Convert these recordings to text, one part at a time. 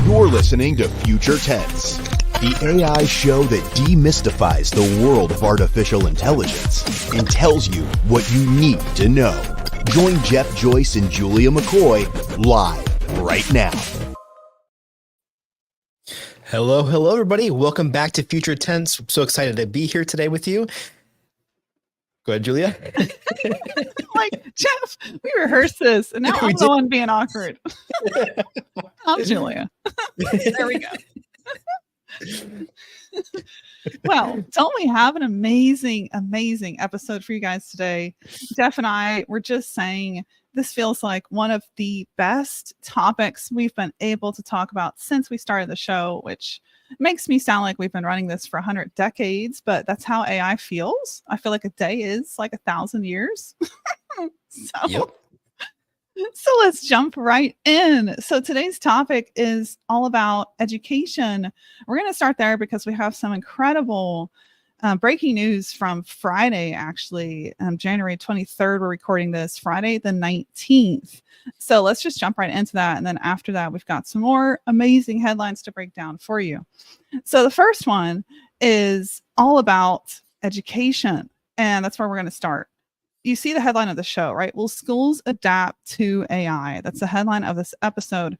You're listening to Future Tense, the AI show that demystifies the world of artificial intelligence and tells you what you need to know. Join Jeff Joyce and Julia McCoy live right now. Hello, everybody. Welcome back to Future Tense. I'm so excited to be here today with you. Go ahead, Julia. Like, Jeff, we rehearsed this, and now I'm the one being awkward. I'm Julia. There we go. Well, don't we have an amazing episode for you guys today? Jeff and I were just saying this feels like one of the best topics we've been able to talk about since we started the show, which makes me sound like we've been running this for 100 decades, but that's how AI feels. I feel like a day is like 1,000 years. So let's jump right in. So today's topic is all about education. We're going to start there because we have some incredible breaking news from Friday, actually, January 23rd. We're recording this Friday the 19th. So let's just jump right into that. And then after that, we've got some more amazing headlines to break down for you. So the first one is all about education. And that's where we're going to start. You see the headline of the show, right? Will schools adapt to AI? That's the headline of this episode.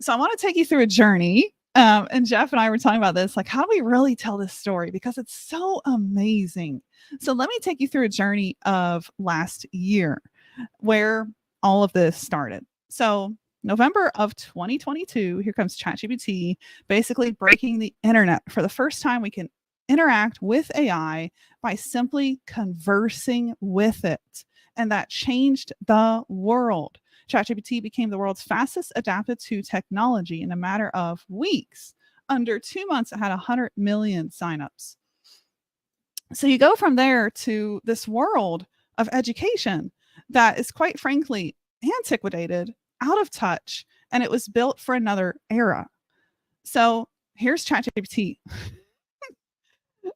So I want to take you through a journey. And Jeff and I were talking about this, like, how do we really tell this story? Because it's so amazing. So let me take you through a journey of last year where all of this started. So November of 2022, here comes ChatGPT, basically breaking the internet. For the first time, we can interact with AI by simply conversing with it. And that changed the world. ChatGPT became the world's fastest adapted to technology in a matter of weeks. Under 2 months, it had 100 million signups. So you go from there to this world of education that is, quite frankly, antiquated, out of touch, and it was built for another era. So here's ChatGPT,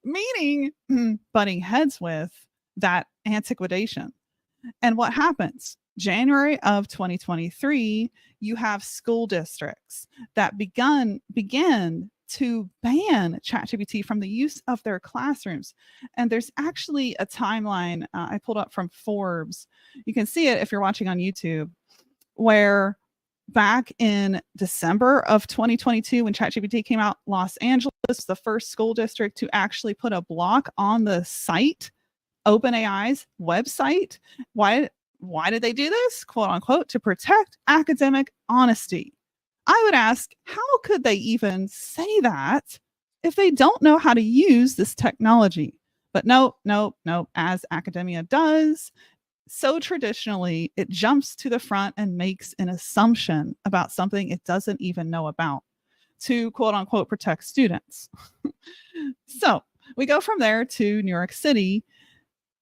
meaning butting heads with that antiquation. And what happens? January of 2023, you have school districts that began to ban ChatGPT from the use of their classrooms. And there's actually a timeline I pulled up from Forbes. You can see it if you're watching on YouTube, where back in December of 2022, when ChatGPT came out, Los Angeles was the first school district to actually put a block on the site, OpenAI's website. Why did they do this? Quote unquote, to protect academic honesty. I would ask, how could they even say that if they don't know how to use this technology? But no, as academia does, so traditionally, it jumps to the front and makes an assumption about something it doesn't even know about to, quote unquote, protect students. So we go from there to New York City.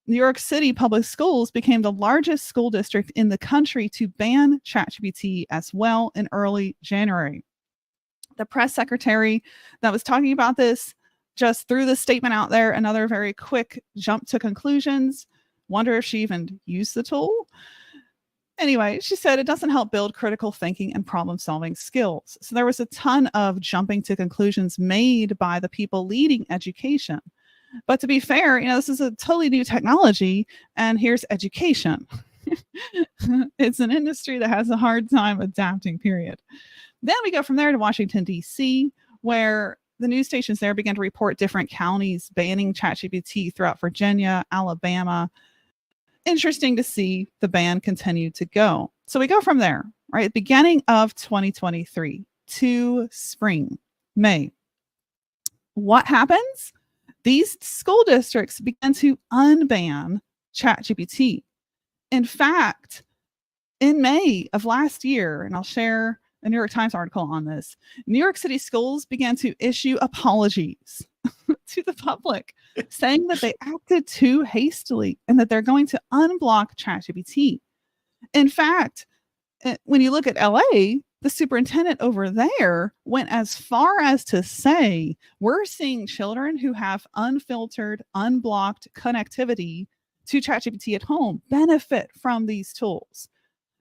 New York City public schools became the largest school district in the country to ban ChatGPT as well in early January. The press secretary that was talking about this just threw this statement out there, another very quick jump to conclusions. Wonder if she even used the tool. Anyway, she said it doesn't help build critical thinking and problem-solving skills. So there was a ton of jumping to conclusions made by the people leading education. But to be fair, this is a totally new technology, and here's education. It's an industry that has a hard time adapting, period. Then we go from there to Washington, D.C., where the news stations there began to report different counties banning ChatGPT throughout Virginia, Alabama. Interesting to see the ban continue to go. So we go from there, right? Beginning of 2023 to spring, May. What happens? These school districts began to unban ChatGPT. In fact, in May of last year, and I'll share a New York Times article on this, New York City schools began to issue apologies to the public, saying that they acted too hastily and that they're going to unblock ChatGPT. In fact, when you look at LA, the superintendent over there went as far as to say, we're seeing children who have unfiltered, unblocked connectivity to ChatGPT at home benefit from these tools.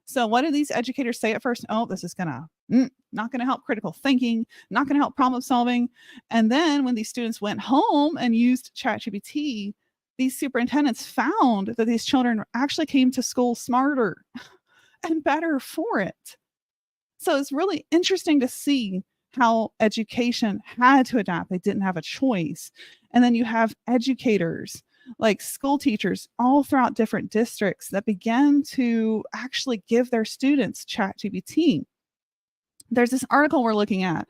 So what do these educators say at first? Oh, this is going to not going to help critical thinking, not going to help problem solving. And then when these students went home and used ChatGPT, these superintendents found that these children actually came to school smarter and better for it. So it's really interesting to see how education had to adapt. They didn't have a choice. And then you have educators, like school teachers all throughout different districts, that began to actually give their students ChatGPT. There's this article we're looking at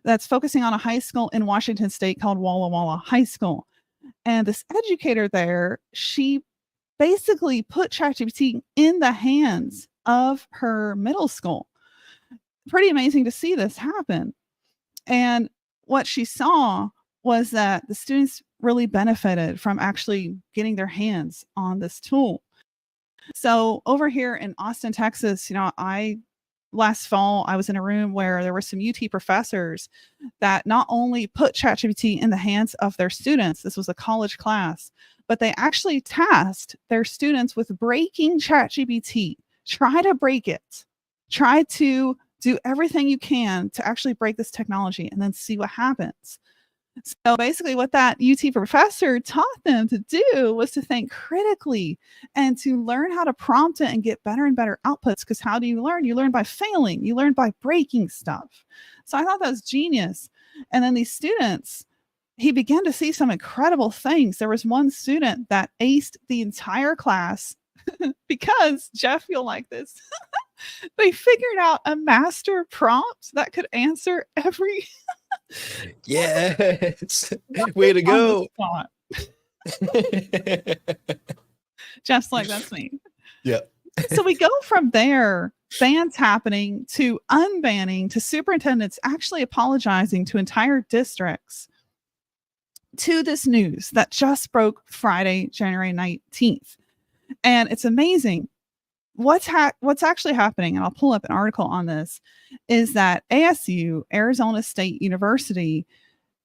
that's focusing on a high school in Washington State called Walla Walla High School. And this educator there, she basically put ChatGPT in the hands of her middle school. Pretty amazing to see this happen. And what she saw was that the students really benefited from actually getting their hands on this tool. So over here in Austin, Texas, last fall, I was in a room where there were some UT professors that not only put ChatGPT in the hands of their students, this was a college class, but they actually tasked their students with breaking ChatGPT. Try to break it. Try to do everything you can to actually break this technology and then see what happens. So basically what that UT professor taught them to do was to think critically and to learn how to prompt it and get better and better outputs. Because how do you learn? You learn by failing. You learn by breaking stuff. So I thought that was genius. And then these students, he began to see some incredible things. There was one student that aced the entire class because, Jeff, you'll like this. They figured out a master prompt that could answer every Yes. Way to go. Just like that's me. Yeah. So we go from there, bans happening, to unbanning, to superintendents actually apologizing to entire districts, to this news that just broke Friday, January 19th. And it's amazing. What's actually happening, and I'll pull up an article on this, is that ASU, Arizona State University,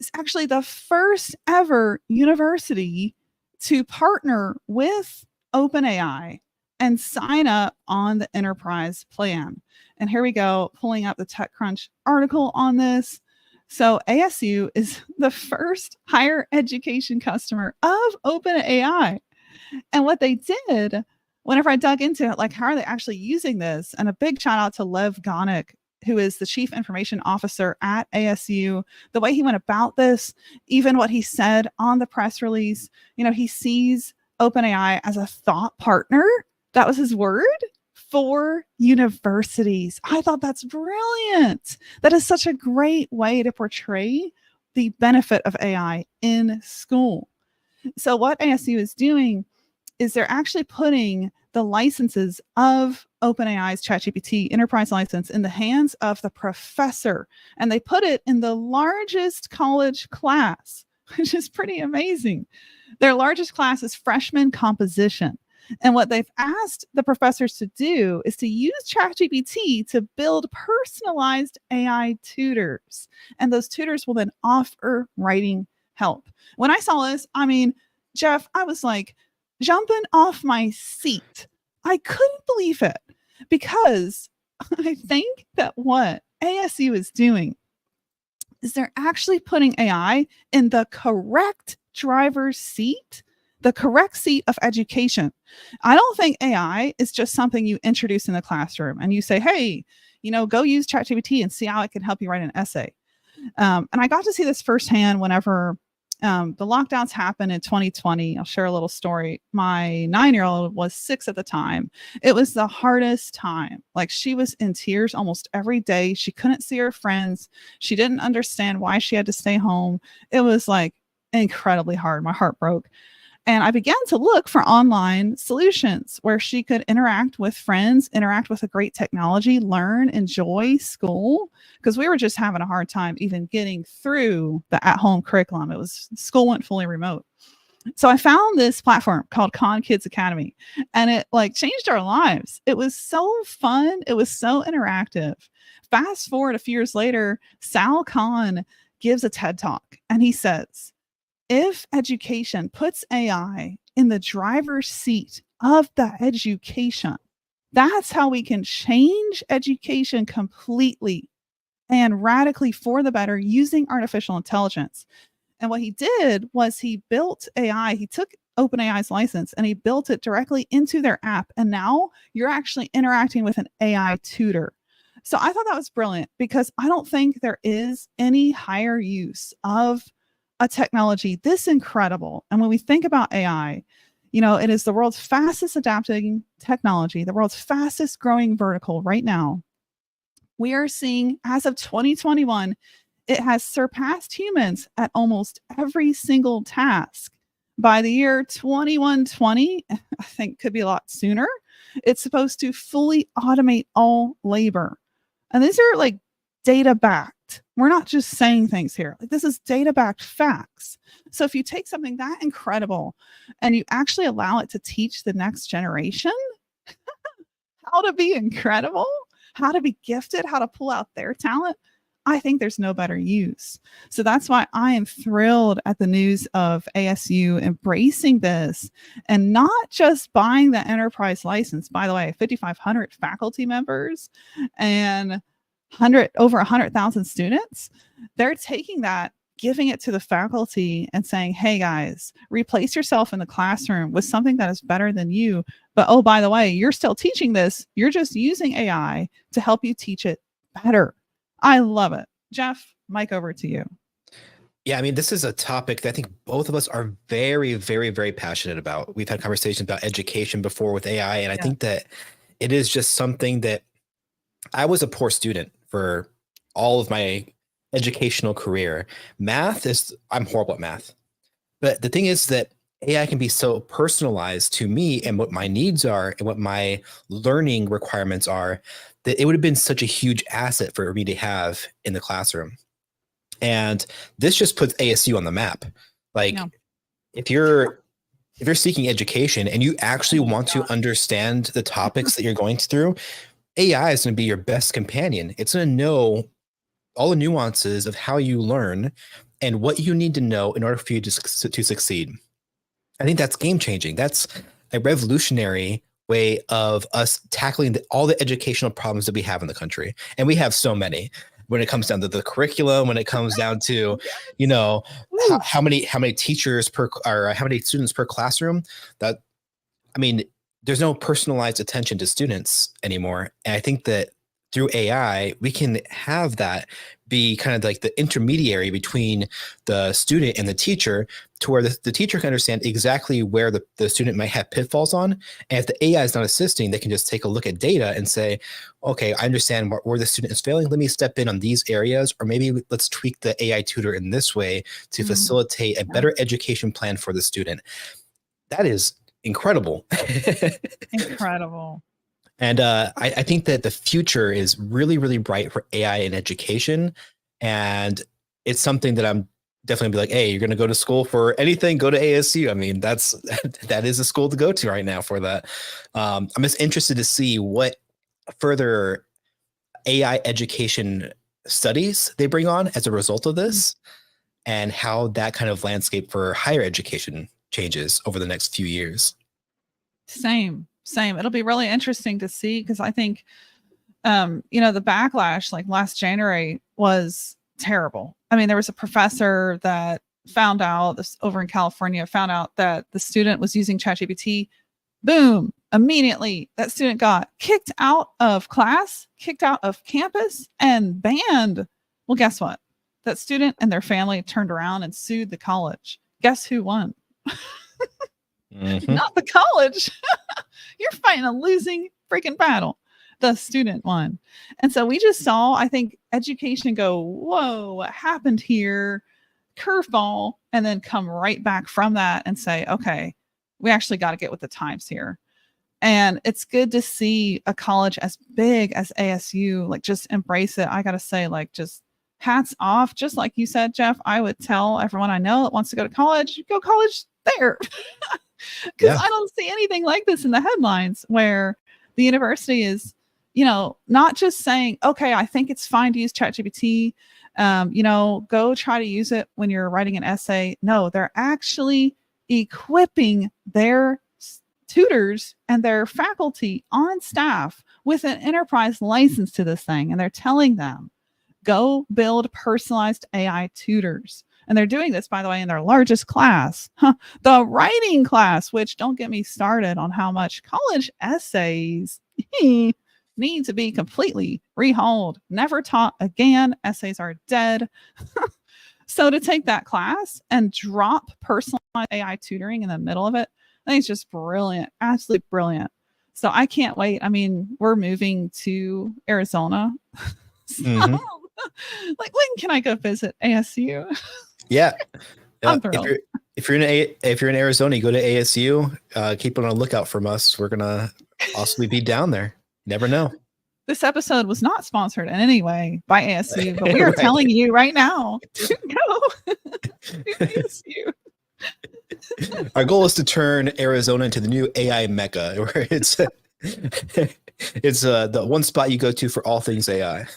is actually the first ever university to partner with OpenAI and sign up on the enterprise plan. And here we go, pulling up the TechCrunch article on this. So ASU is the first higher education customer of OpenAI. And what they did, whenever I dug into it, like, how are they actually using this? And a big shout out to Lev Gonick, who is the chief information officer at ASU. The way he went about this, even what he said on the press release, he sees OpenAI as a thought partner. That was his word for universities. I thought that's brilliant. That is such a great way to portray the benefit of AI in school. So what ASU is doing is they're actually putting the licenses of OpenAI's ChatGPT enterprise license in the hands of the professor. And they put it in the largest college class, which is pretty amazing. Their largest class is freshman composition. And what they've asked the professors to do is to use ChatGPT to build personalized AI tutors. And those tutors will then offer writing help. When I saw this, Jeff, I was like jumping off my seat. I couldn't believe it, because I think that what ASU is doing is they're actually putting AI in the correct driver's seat, the correct seat of education. I don't think AI is just something you introduce in the classroom and you say, hey, go use ChatGPT and see how it can help you write an essay. And I got to see this firsthand whenever the lockdowns happened in 2020. I'll share a little story. My 9-year-old was 6 at the time. It was the hardest time. Like, she was in tears almost every day. She couldn't see her friends. She didn't understand why she had to stay home. It was like incredibly hard. My heart broke. And I began to look for online solutions where she could interact with friends, interact with a great technology, learn, enjoy school, because we were just having a hard time even getting through the at-home curriculum. School went fully remote. So I found this platform called Khan Kids Academy, and it changed our lives. It was so fun. It was so interactive. Fast forward a few years later, Sal Khan gives a TED Talk, and he says, if education puts AI in the driver's seat of the education, that's how we can change education completely. and radically for the better using artificial intelligence. And what he did was he built AI. He took OpenAI's license and he built it directly into their app. And now you're actually interacting with an AI tutor. So I thought that was brilliant because I don't think there is any higher use of a technology this incredible. And when we think about AI, it is the world's fastest adapting technology, the world's fastest growing vertical right now. We are seeing, as of 2021, it has surpassed humans at almost every single task. By the year 2120, I think could be a lot sooner, it's supposed to fully automate all labor. And these are like data backed. We're not just saying things here. Like, this is data backed facts. So if you take something that incredible and you actually allow it to teach the next generation how to be incredible, how to be gifted, how to pull out their talent, I think there's no better use. So that's why I am thrilled at the news of ASU embracing this and not just buying the enterprise license. By the way, 5,500 faculty members and over 100,000 students. They're taking that, giving it to the faculty and saying, hey guys, replace yourself in the classroom with something that is better than you. But oh, by the way, you're still teaching this. You're just using AI to help you teach it better. I love it. Jeff, mic over to you. Yeah, I mean, this is a topic that I think both of us are very, very, very passionate about. We've had conversations about education before with AI, and I think that it is just something that I was a poor student for all of my educational career. I'm horrible at math. But the thing is that AI can be so personalized to me and what my needs are and what my learning requirements are that it would have been such a huge asset for me to have in the classroom. And this just puts ASU on the map. Like, if you're seeking education and you actually want to understand the topics that you're going through, AI is going to be your best companion. It's going to know all the nuances of how you learn and what you need to know in order for you to succeed. I think that's game changing. That's a revolutionary way of us tackling all the educational problems that we have in the country. And we have so many when it comes down to the curriculum, when it comes down to, how many teachers or how many students per classroom. There's no personalized attention to students anymore. And I think that through AI, we can have that be kind of like the intermediary between the student and the teacher, to where the teacher can understand exactly where the student might have pitfalls on. And if the AI is not assisting, they can just take a look at data and say, okay, I understand where the student is failing. Let me step in on these areas, or maybe let's tweak the AI tutor in this way to facilitate a better education plan for the student. That is incredible. Incredible. And I think that the future is really, really bright for AI in education. And it's something that I'm definitely be like, hey, you're going to go to school for anything, go to ASU. I mean, that is a school to go to right now for that. I'm just interested to see what further AI education studies they bring on as a result of this, and how that kind of landscape for higher education changes over the next few years. Same. It'll be really interesting to see, because I think, the backlash like last January was terrible. I mean, there was a professor that found out this over in California, found out that the student was using ChatGPT. Boom. Immediately that student got kicked out of class, kicked out of campus, and banned. Well, guess what? That student and their family turned around and sued the college. Guess who won? Not the college. You're fighting a losing freaking battle. The student won. And so we just saw, I think, education go, whoa, what happened here? Curveball. And then come right back from that and say, okay, we actually got to get with the times here. And it's good to see a college as big as ASU, like, just embrace it. I got to say, like, just hats off. Just like you said, Jeff, I would tell everyone I know that wants to go to college, go college there. Because I don't see anything like this in the headlines, where the university is, not just saying, okay, I think it's fine to use ChatGPT, go try to use it when you're writing an essay. No, they're actually equipping their tutors and their faculty on staff with an enterprise license to this thing. And they're telling them, go build personalized AI tutors. And they're doing this, by the way, in their largest class, the writing class, which don't get me started on how much college essays need to be completely rehauled, never taught again. Essays are dead. So to take that class and drop personalized AI tutoring in the middle of it, I think it's just brilliant, absolutely brilliant. So I can't wait. I mean, we're moving to Arizona. So, like, when can I go visit ASU? Yeah. I'm thrilled. If you're in Arizona, you go to ASU. Keep on the lookout from us. We're gonna possibly be down there. Never know. This episode was not sponsored in any way by ASU, but we are telling you right now to go to ASU. Our goal is to turn Arizona into the new AI mecca, where it's the one spot you go to for all things AI.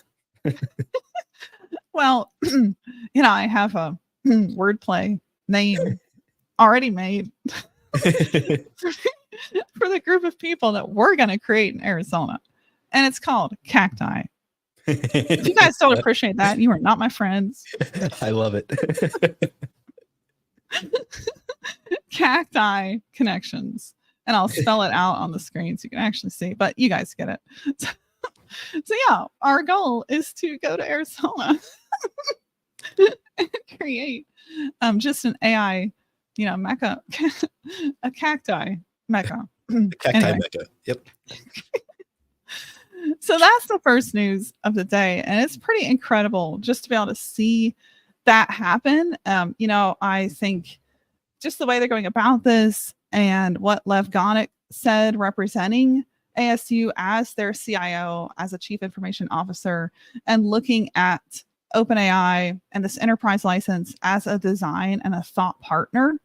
Well, I have a wordplay name already made for the group of people that we're going to create in Arizona. And it's called Cacti. If you guys don't appreciate that, you are not my friends. I love it. Cacti Connections. And I'll spell it out on the screen so you can actually see, but you guys get it. So yeah, our goal is to go to Arizona and create just an AI, mecca, a cacti mecca. Cacti mecca. Yep. So that's the first news of the day. And it's pretty incredible just to be able to see that happen. I think just the way they're going about this and what Lev Gonick said representing ASU as their CIO, as a chief information officer, and looking at OpenAI and this enterprise license as a design and a thought partner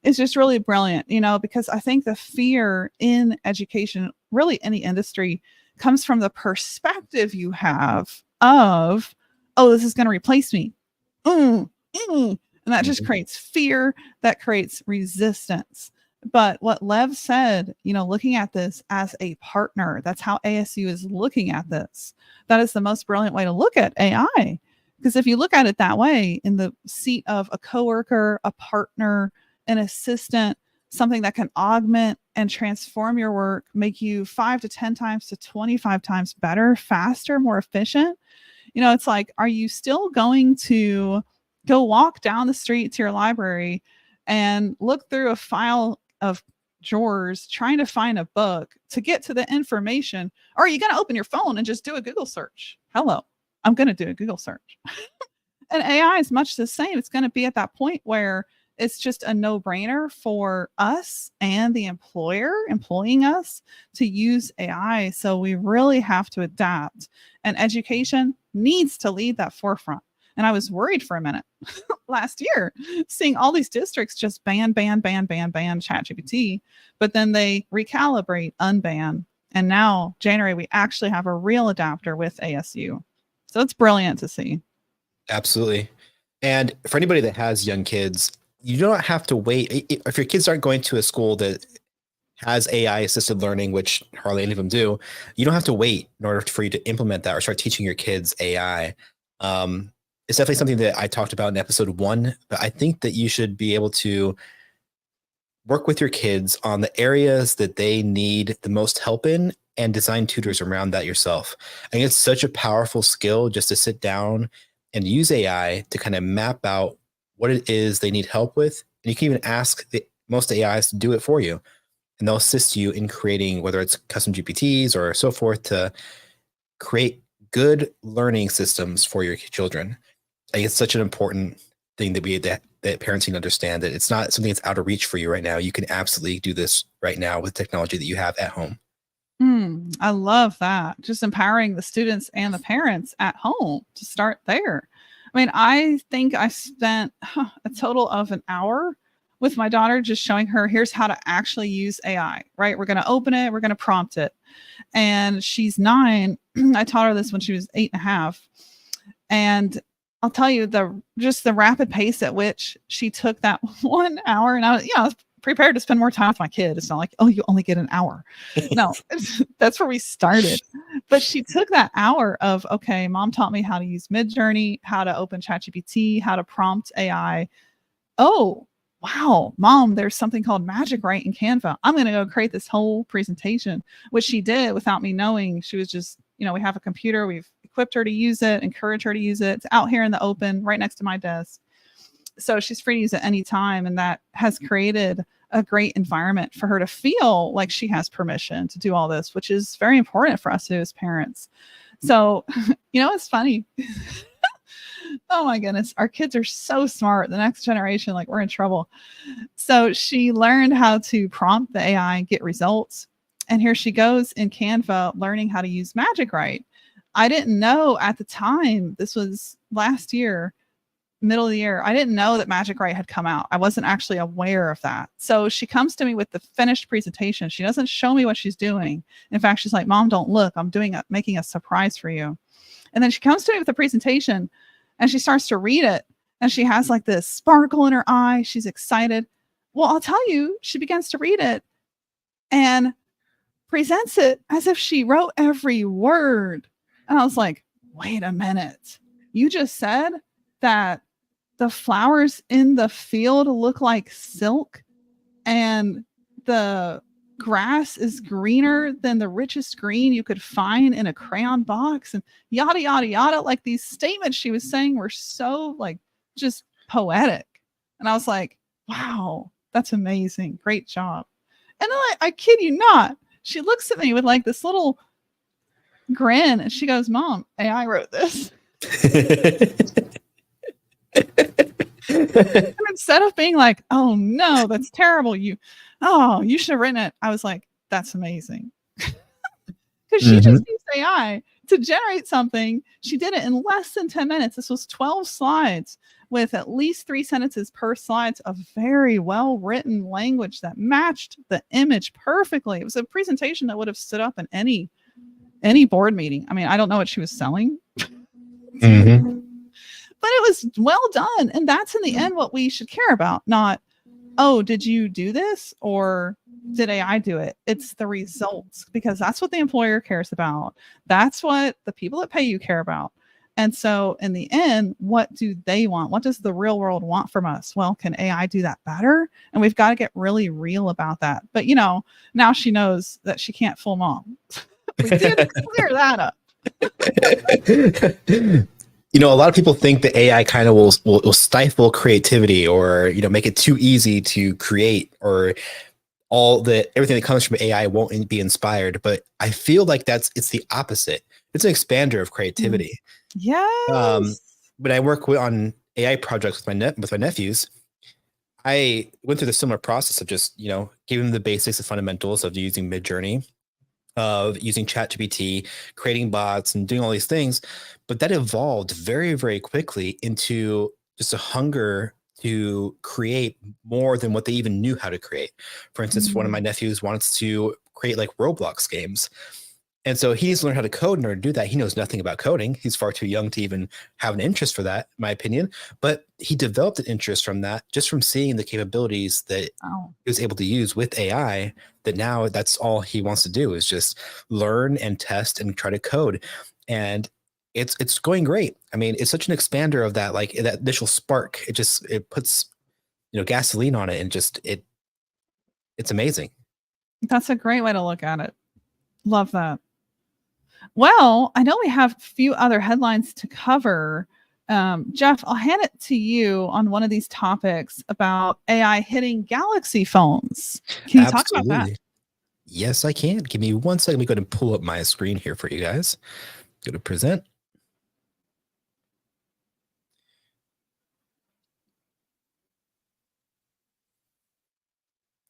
is just really brilliant, because I think the fear in education, really any industry, comes from the perspective you have of, oh, this is going to replace me. And that just creates fear, that creates resistance. But what Lev said, looking at this as a partner, that's how ASU is looking at this. That is the most brilliant way to look at AI. Because if you look at it that way, in the seat of a coworker, a partner, an assistant, something that can augment and transform your work, make you 5 to 10 times to 25 times better, faster, more efficient. It's like, are you still going to go walk down the street to your library and look through a file of drawers trying to find a book to get to the information? Or are you going to open your phone and just do a Google search? Hello, I'm going to do a Google search. And AI is much the same. It's going to be at that point where it's just a no-brainer for us and the employer employing us to use AI. So we really have to adapt. And education needs to lead that forefront. And I was worried for a minute last year, seeing all these districts just ban ChatGPT, but then they recalibrate, unban. And now, January, we actually have a real adapter with ASU. So it's brilliant to see. Absolutely. And for anybody that has young kids, you don't have to wait. If your kids aren't going to a school that has AI assisted learning, which hardly any of them do, you don't have to wait in order for you to implement that or start teaching your kids AI. It's definitely something that I talked about in episode 1, but I think that you should be able to work with your kids on the areas that they need the most help in and design tutors around that yourself. I think it's such a powerful skill just to sit down and use AI to kind of map out what it is they need help with. And you can even ask most AIs to do it for you. And they'll assist you in creating, whether it's custom GPTs or so forth, to create good learning systems for your children. I think it's such an important thing that parents need to understand, that it's not something that's out of reach for you right now. You can absolutely do this right now with technology that you have at home. I love that. Just empowering the students and the parents at home to start there. I mean, I think I spent a total of an hour with my daughter, just showing her, here's how to actually use AI, right? We're going to open it. We're going to prompt it. And she's 9. I taught her this when she was 8.5. And I'll tell you, the rapid pace at which she took that 1 hour, and I was prepared to spend more time with my kid. It's not like, oh, you only get an hour. No, that's where we started. But she took that hour of, okay, mom taught me how to use Midjourney, how to open ChatGPT, how to prompt AI. Oh, wow, mom, there's something called Magic Write in Canva. I'm going to go create this whole presentation, which she did without me knowing. She was just, we have a computer. We've equipped her to use it, encourage her to use it. It's out here in the open right next to my desk. So she's free to use it anytime. And that has created a great environment for her to feel like she has permission to do all this, which is very important for us as parents. So, it's funny. Oh my goodness. Our kids are so smart. The next generation, like, we're in trouble. So she learned how to prompt the AI and get results. And here she goes in Canva learning how to use Magic Write. I didn't know at the time, this was last year, middle of the year, I didn't know that Magic Write had come out. I wasn't actually aware of that. So she comes to me with the finished presentation. She doesn't show me what she's doing. In fact, she's like, Mom, don't look. I'm making a surprise for you. And then she comes to me with the presentation and she starts to read it. And she has like this sparkle in her eye. She's excited. Well, I'll tell you, she begins to read it and presents it as if she wrote every word. And I was like, wait a minute. You just said that the flowers in the field look like silk and the grass is greener than the richest green you could find in a crayon box, and yada, yada, yada. Like, these statements she was saying were so like just poetic. And I was like, wow, that's amazing. Great job. And then I kid you not, she looks at me with like this little grin and she goes, Mom, AI wrote this. And instead of being like, oh no, that's terrible, you should have written it, I was like, that's amazing. Because she just used AI to generate something. She did it in less than 10 minutes. This was 12 slides with at least 3 sentences per slide of very well written language that matched the image perfectly. It was a presentation that would have stood up in any board meeting. I mean, I don't know what she was selling. But it was well done. And that's in the end what we should care about. Not, oh, did you do this or did AI do it? It's the results, because that's what the employer cares about. That's what the people that pay you care about. And so in the end, what do they want? What does the real world want from us? Well, can AI do that better? And we've got to get really real about that. But, now she knows that she can't fool mom. We did clear that up. A lot of people think that AI kind of will stifle creativity or, make it too easy to create, or everything that comes from AI won't be inspired. But I feel like it's the opposite. It's an expander of creativity. Yes. When I work on AI projects with my nephews, I went through the similar process of just, giving them the basics and fundamentals of using Midjourney, of using ChatGPT, creating bots and doing all these things. But that evolved very, very quickly into just a hunger to create more than what they even knew how to create. For instance, one of my nephews wants to create like Roblox games. And so he needs to learn how to code in order to do that. He knows nothing about coding. He's far too young to even have an interest for that, in my opinion. But he developed an interest from that, just from seeing the capabilities that he was able to use with AI, that now that's all he wants to do is just learn and test and try to code. And it's going great. I mean, it's such an expander of that, like that initial spark. It puts, gasoline on it, and it's amazing. That's a great way to look at it. Love that. Well, I know we have a few other headlines to cover. Jeff, I'll hand it to you on one of these topics about AI hitting Galaxy phones. Can you talk about that? Yes, I can. Give me 1 second. Let me go ahead and pull up my screen here for you guys. Go to present.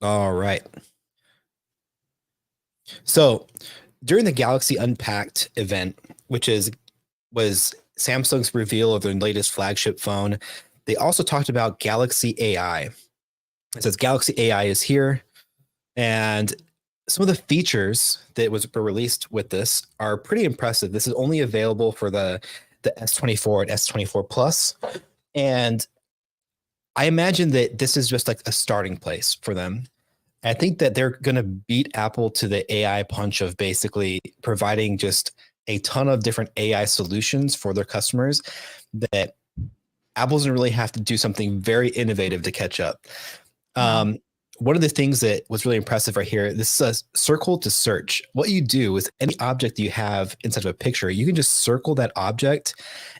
All right. So during the Galaxy Unpacked event, which was Samsung's reveal of their latest flagship phone, they also talked about Galaxy AI. It says Galaxy AI is here, and some of the features that were released with this are pretty impressive. This is only available for the S24 and S24 Plus, and I imagine that this is just like a starting place for them. I think that they're going to beat Apple to the AI punch of basically providing just a ton of different AI solutions for their customers that Apple doesn't really have to do something very innovative to catch up. Wow. One of the things that was really impressive right here, this is a circle to search. What you do is any object you have inside of a picture, you can just circle that object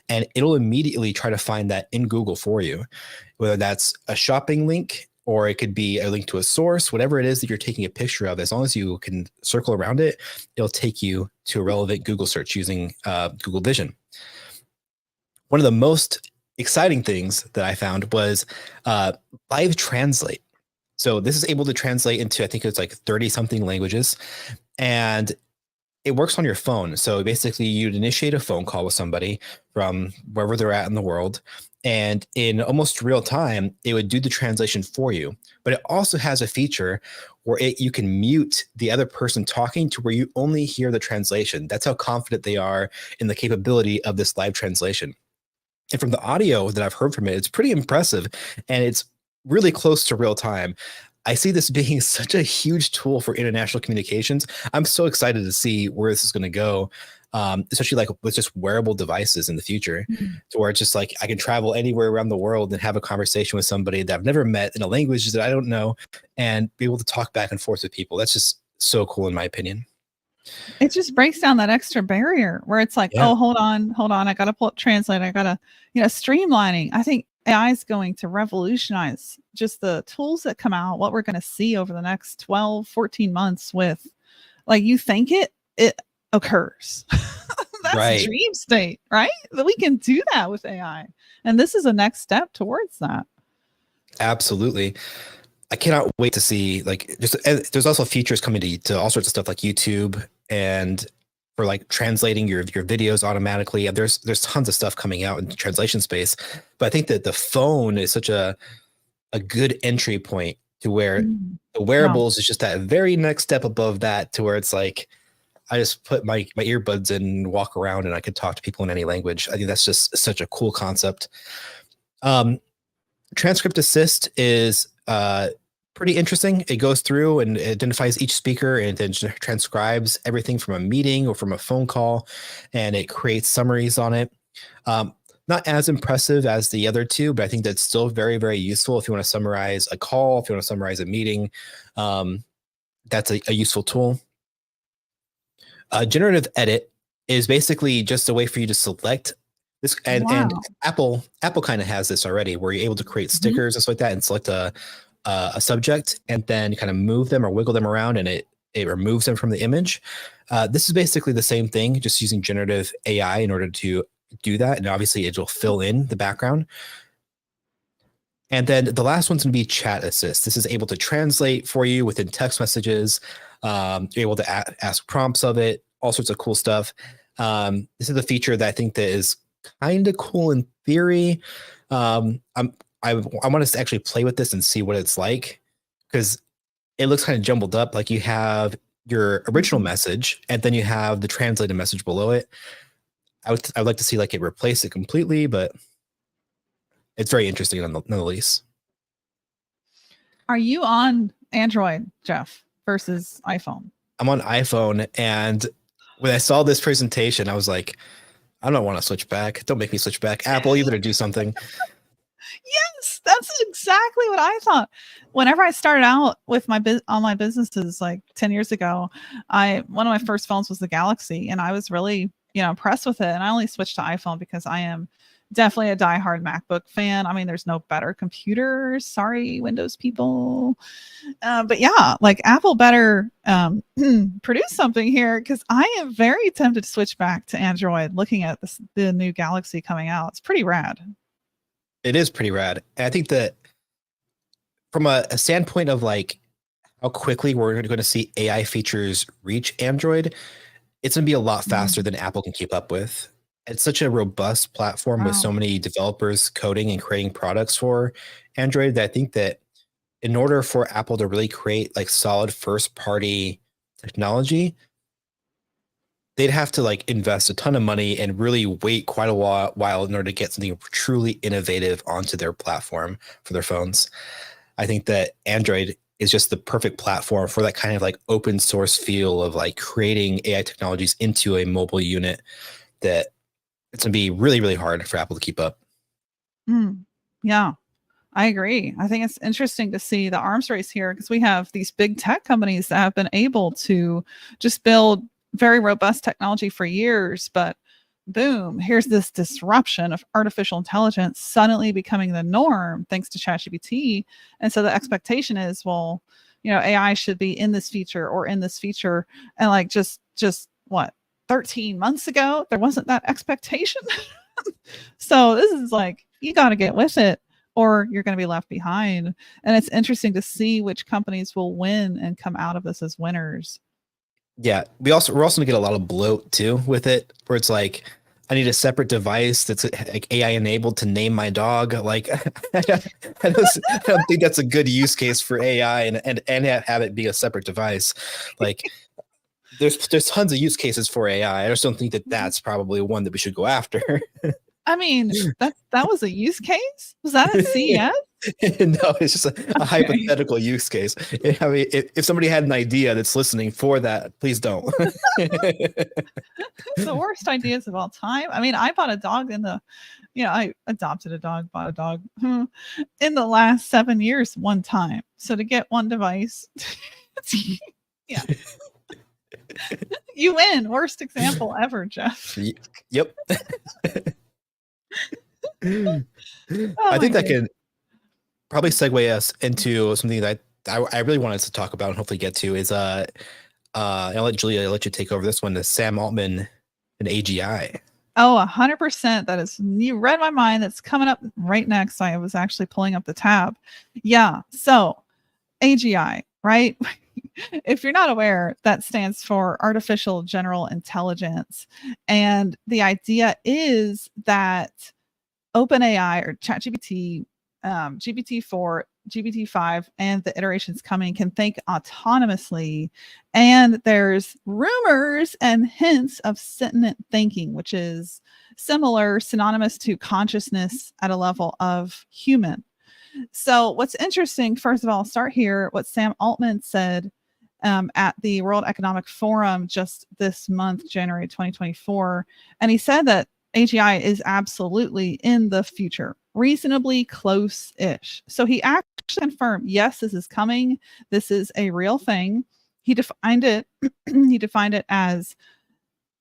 and it'll immediately try to find that in Google for you, whether that's a shopping link or it could be a link to a source, whatever it is that you're taking a picture of. As long as you can circle around it, it'll take you to a relevant Google search using Google Vision. One of the most exciting things that I found was live translate. So this is able to translate into, I think it's like 30 something languages, and it works on your phone. So basically you'd initiate a phone call with somebody from wherever they're at in the world, and in almost real time, it would do the translation for you. But it also has a feature where you can mute the other person talking to where you only hear the translation. That's how confident they are in the capability of this live translation. And from the audio that I've heard from it, it's pretty impressive, and it's really close to real time. I see this being such a huge tool for international communications. I'm so excited to see where this is going to go, especially like with just wearable devices in the future, to where it's just like I can travel anywhere around the world and have a conversation with somebody that I've never met in a language that I don't know and be able to talk back and forth with people. That's just so cool, in my opinion. It just breaks down that extra barrier where it's like, Yeah. oh, hold on. I got to pull up translate. I got to, streamlining. I think AI is going to revolutionize just the tools that come out, what we're going to see over the next 12, 14 months with, like, you think it occurs. That's Right. a dream state, right? That we can do that with AI. And this is a next step towards that. Absolutely. I cannot wait to see, like, just there's also features coming to all sorts of stuff like YouTube and for like translating your videos automatically. And there's tons of stuff coming out in the translation space. But I think that the phone is such a good entry point to where the wearables is just that very next step above that, to where it's like I just put my earbuds in and walk around and I could talk to people in any language. I think that's just such a cool concept. Transcript Assist is pretty interesting. It goes through and identifies each speaker and then transcribes everything from a meeting or from a phone call, and it creates summaries on it. Not as impressive as the other two, but I think that's still very, very useful if you want to summarize a call, if you want to summarize a meeting. That's a useful tool. Generative Edit is basically just a way for you to select this, and Apple kind of has this already, where you're able to create stickers and stuff like that, and select a subject, and then kind of move them or wiggle them around, and it removes them from the image. This is basically the same thing, just using generative AI in order to do that, and obviously it will fill in the background. And then the last one's going to be Chat Assist. This is able to translate for you within text messages. You're able to ask prompts of it, all sorts of cool stuff. This is a feature that I think that is kind of cool in theory. I want us to actually play with this and see what it's like, because it looks kind of jumbled up. Like you have your original message, and then you have the translated message below it. I'd like to see like it replace it completely, but it's very interesting nonetheless. Are you on Android, Jeff, versus iPhone? I'm on iPhone, and when I saw this presentation, I was like, I don't want to switch back. Don't make me switch back. Apple, you better do something. Yes, that's exactly what I thought. Whenever I started out with my online businesses like 10 years ago, one of my first phones was the Galaxy, and I was really, impressed with it. And I only switched to iPhone because I am definitely a diehard MacBook fan. I mean, there's no better computer. Sorry, Windows people. But yeah, like Apple better produce something here, because I am very tempted to switch back to Android looking at the new Galaxy coming out. It's pretty rad. It is pretty rad. And I think that from a standpoint of like how quickly we're going to see AI features reach Android, it's going to be a lot faster than Apple can keep up with. It's such a robust platform with so many developers coding and creating products for Android that I think that in order for Apple to really create like solid first party technology, they'd have to like invest a ton of money and really wait quite a while in order to get something truly innovative onto their platform for their phones. I think that Android is just the perfect platform for that kind of like open source feel of like creating AI technologies into a mobile unit that it's going to be really, really hard for Apple to keep up. Yeah, I agree. I think it's interesting to see the arms race here because we have these big tech companies that have been able to just build very robust technology for years, but boom, here's this disruption of artificial intelligence suddenly becoming the norm thanks to ChatGPT. And so the expectation is, well, AI should be in this feature or in this feature. And like just what, 13 months ago, there wasn't that expectation. So this is like, you got to get with it or you're going to be left behind. And it's interesting to see which companies will win and come out of this as winners. Yeah, we're also gonna get a lot of bloat too with it, where it's like I need a separate device that's like AI enabled to name my dog. Like I don't think that's a good use case for AI and have it be a separate device. Like there's tons of use cases for AI. I just don't think that that's probably one that we should go after. I mean, that was a use case? Was that at CES? No, it's just a hypothetical use case. I mean, if somebody had an idea that's listening for that, please don't. The worst ideas of all time. I mean, I bought a dog I adopted a dog, bought a dog in the last 7 years one time. So to get one device, yeah. You win. Worst example ever, Jeff. Yep. I think that can probably segue us into something that I really wanted to talk about and hopefully get to is I'll let Julia let you take over this one, the Sam Altman and AGI. Oh, 100%. That is, you read my mind. That's coming up right next. I was actually pulling up the tab. Yeah. So AGI, right? If you're not aware, that stands for Artificial General Intelligence. And the idea is that OpenAI or ChatGPT, GPT-4, GPT-5, and the iterations coming can think autonomously. And there's rumors and hints of sentient thinking, which is synonymous to consciousness at a level of human. So what's interesting, first of all, I'll start here, what Sam Altman said at the World Economic Forum just this month, January 2024. And he said that AGI is absolutely in the future, reasonably close-ish. So he actually confirmed, yes, this is coming. This is a real thing. He defined it. He defined it as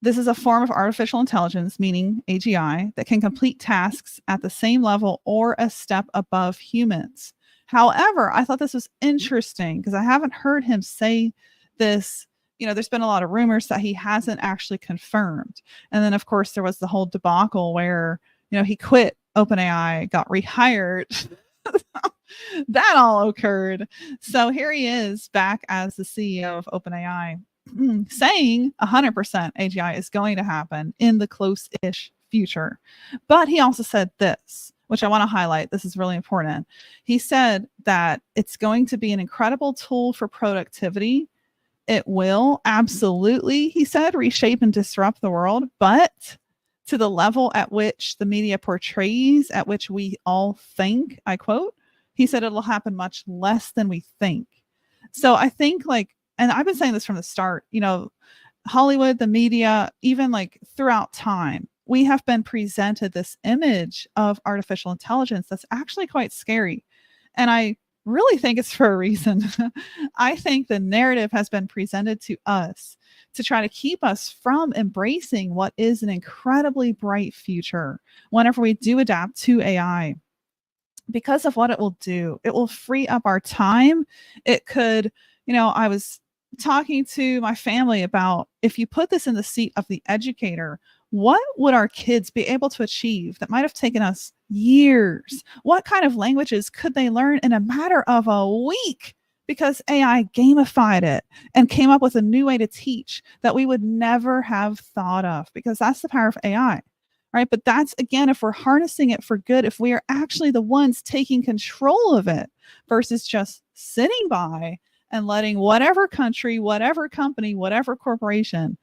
this is a form of artificial intelligence, meaning AGI, that can complete tasks at the same level or a step above humans. However, I thought this was interesting because I haven't heard him say this. There's been a lot of rumors that he hasn't actually confirmed. And then, of course, there was the whole debacle where, he quit OpenAI, got rehired. That all occurred. So here he is back as the CEO of OpenAI saying 100% AGI is going to happen in the close-ish future. But he also said this, which I want to highlight. This is really important. He said that it's going to be an incredible tool for productivity. It will absolutely, he said, reshape and disrupt the world, but to the level at which the media portrays, at which we all think, I quote, he said it'll happen much less than we think. So I think and I've been saying this from the start, Hollywood, the media, even throughout time, we have been presented this image of artificial intelligence that's actually quite scary. And I really think it's for a reason. I think the narrative has been presented to us to try to keep us from embracing what is an incredibly bright future whenever we do adapt to AI. Because of what it will do, it will free up our time. It could, I was talking to my family about if you put this in the seat of the educator, what would our kids be able to achieve that might have taken us years? What kind of languages could they learn in a matter of a week? Because AI gamified it and came up with a new way to teach that we would never have thought of, because that's the power of AI, right? But that's, again, if we're harnessing it for good, if we are actually the ones taking control of it versus just sitting by and letting whatever country, whatever company, whatever corporation,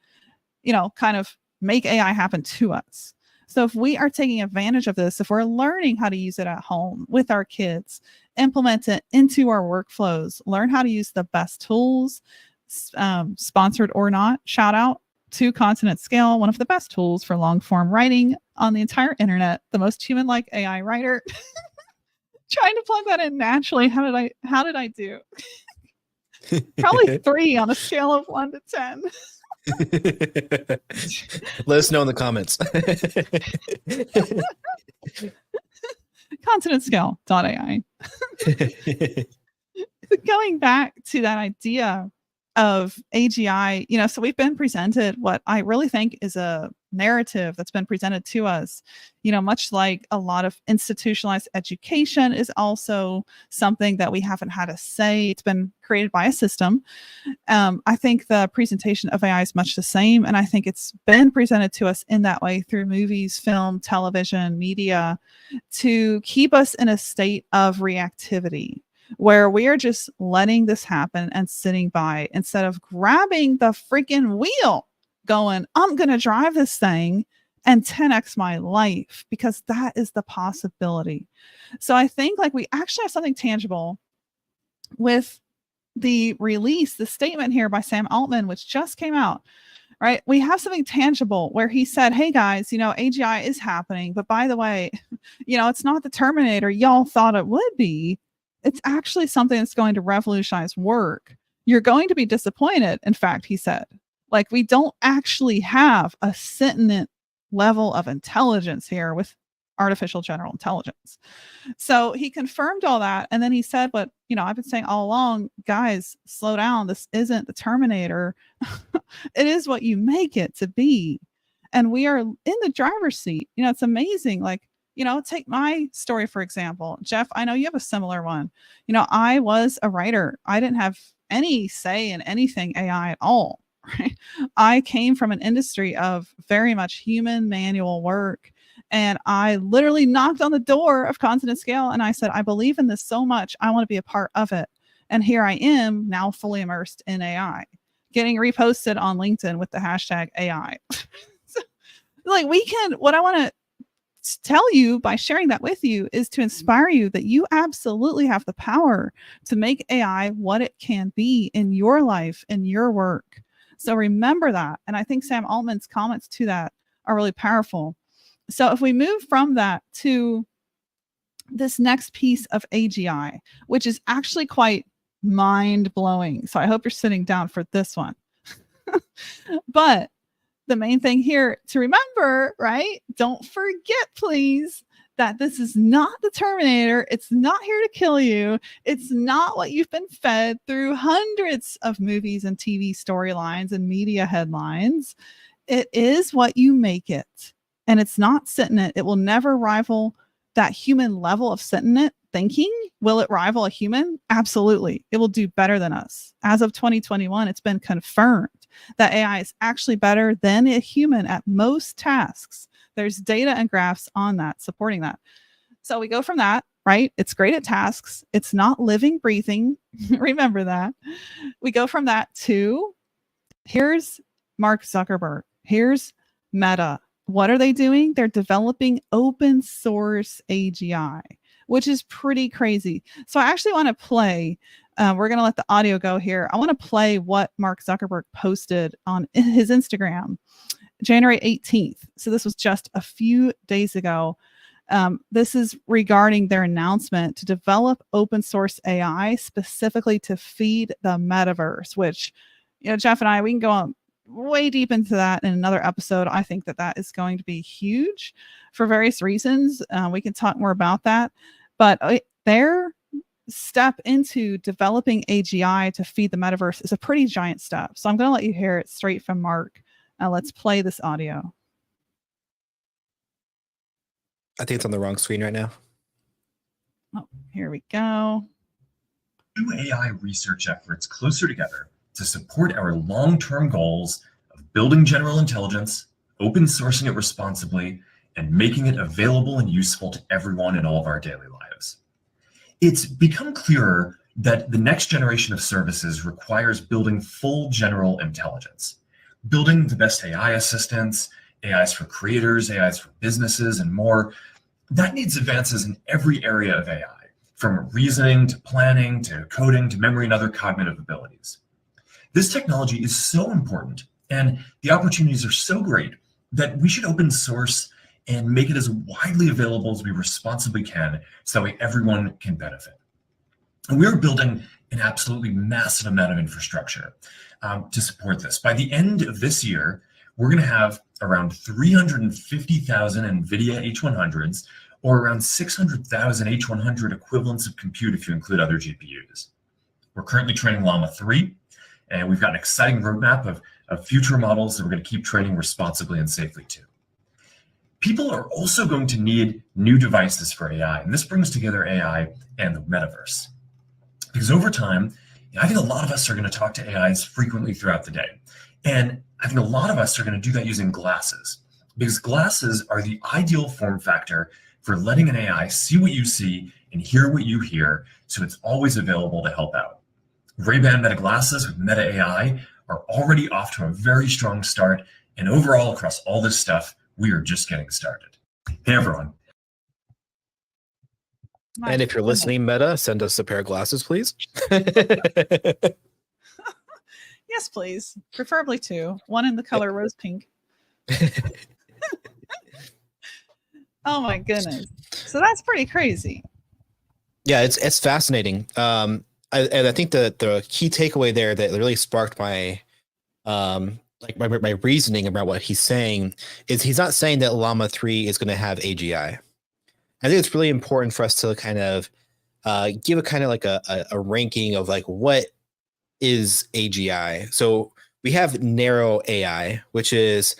kind of make AI happen to us. So if we are taking advantage of this, if we're learning how to use it at home with our kids, implement it into our workflows, learn how to use the best tools, sponsored or not, shout out to Consonant Scale, one of the best tools for long form writing on the entire internet, the most human like AI writer. Trying to plug that in naturally. How did I do? Probably 3 on a scale of 1 to 10. Let us know in the comments. Consonantscale.ai. Going back to that idea of AGI, so we've been presented what I really think is a narrative that's been presented to us, much like a lot of institutionalized education is also something that we haven't had a say. It's been created by a system. I think the presentation of AI is much the same. And I think it's been presented to us in that way through movies, film, television, media, to keep us in a state of reactivity, where we are just letting this happen and sitting by instead of grabbing the freaking wheel going, I'm going to drive this thing and 10x my life, because that is the possibility. So I think like we actually have something tangible with the release, the statement here by Sam Altman, which just came out, right? We have something tangible where he said, hey guys, AGI is happening, but by the way, it's not the Terminator y'all thought it would be. It's actually something that's going to revolutionize work. You're going to be disappointed. In fact, he said, like, we don't actually have a sentient level of intelligence here with artificial general intelligence. So he confirmed all that. And then he said, what, I've been saying all along, guys, slow down. This isn't the Terminator. It is what you make it to be. And we are in the driver's seat. It's amazing. Like, take my story, for example. Jeff, I know you have a similar one. I was a writer. I didn't have any say in anything AI at all. Right? I came from an industry of very much human manual work. And I literally knocked on the door of Consonant Scale and I said, I believe in this so much. I want to be a part of it. And here I am now fully immersed in AI, getting reposted on LinkedIn with the hashtag AI. So, like, what I want to tell you by sharing that with you is to inspire you that you absolutely have the power to make AI what it can be in your life, in your work. So remember that. And I think Sam Altman's comments to that are really powerful. So if we move from that to this next piece of AGI, which is actually quite mind-blowing. So I hope you're sitting down for this one. But the main thing here to remember, right? Don't forget, please, that this is not the Terminator. It's not here to kill you. It's not what you've been fed through hundreds of movies and TV storylines and media headlines. It is what you make it. And it's not sentient. It will never rival that human level of sentient thinking. Will it rival a human? Absolutely. It will do better than us. As of 2021, it's been confirmed that AI is actually better than a human at most tasks. There's data and graphs on that, supporting that. So we go from that, right? It's great at tasks. It's not living, breathing. Remember that. We go from that to, here's Mark Zuckerberg. Here's Meta. What are they doing? They're developing open source AGI, which is pretty crazy. So I actually want to play, we're going to let the audio go here. I want to play what Mark Zuckerberg posted on his Instagram, January 18th. So this was just a few days ago. This is regarding their announcement to develop open source AI specifically to feed the metaverse, which, Jeff and I, we can go on way deep into that in another episode. I think that is going to be huge for various reasons. We can talk more about that, but their step into developing AGI to feed the metaverse is a pretty giant step. So I'm going to let you hear it straight from Mark. Let's play this audio. I think it's on the wrong screen right now. Oh, here we go. Two AI research efforts closer together to support our long-term goals of building general intelligence, open sourcing it responsibly, and making it available and useful to everyone in all of our daily lives. It's become clearer that the next generation of services requires building full general intelligence, building the best AI assistants, AIs for creators, AIs for businesses, and more. That needs advances in every area of AI, from reasoning to planning to coding to memory and other cognitive abilities. This technology is so important, and the opportunities are so great that we should open source and make it as widely available as we responsibly can, so that way everyone can benefit. And we're building an absolutely massive amount of infrastructure to support this. By the end of this year, we're going to have around 350,000 NVIDIA H100s, or around 600,000 H100 equivalents of compute if you include other GPUs. We're currently training Llama 3, and we've got an exciting roadmap of future models that we're going to keep training responsibly and safely too. People are also going to need new devices for AI, and this brings together AI and the metaverse. Because over time, I think a lot of us are going to talk to AIs frequently throughout the day. And I think a lot of us are going to do that using glasses, because glasses are the ideal form factor for letting an AI see what you see and hear what you hear, so it's always available to help out. Ray-Ban Meta glasses with Meta AI are already off to a very strong start, and overall across all this stuff, we are just getting started. Hey everyone. And if you're listening, Meta, send us a pair of glasses, please. Yes, please. Preferably two. One in the color rose pink. Oh my goodness. So that's pretty crazy. Yeah, it's fascinating. And I think the key takeaway there that really sparked my my reasoning about what he's saying is he's not saying that Llama 3 is going to have AGI. I think it's really important for us to kind of give a kind of like a ranking of like what is AGI. So we have narrow AI, which is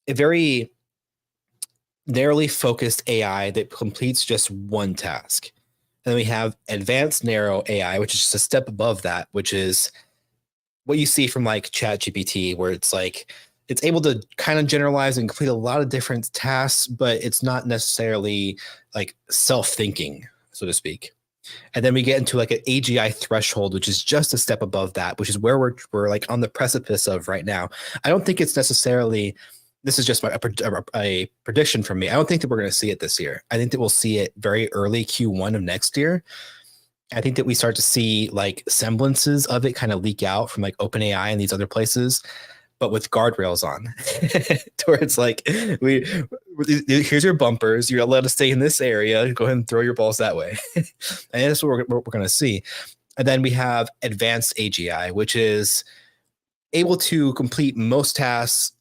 a very narrowly focused AI that completes just one task. And then we have advanced narrow AI, which is just a step above that, which is what you see from like ChatGPT, where it's like it's able to kind of generalize and complete a lot of different tasks, but it's not necessarily like self-thinking, so to speak. And then we get into like an AGI threshold, which is just a step above that, which is where we're like on the precipice of right now. I don't think it's necessarily, this is just a prediction from me. I don't think that we're going to see it this year. I think that we'll see it very early Q1 of next year. I think that we start to see like semblances of it kind of leak out from like OpenAI and these other places, but with guardrails on, to where it's like, here's your bumpers. You're allowed to stay in this area. Go ahead and throw your balls that way. And that's what we're going to see. And then we have advanced AGI, which is able to complete most tasks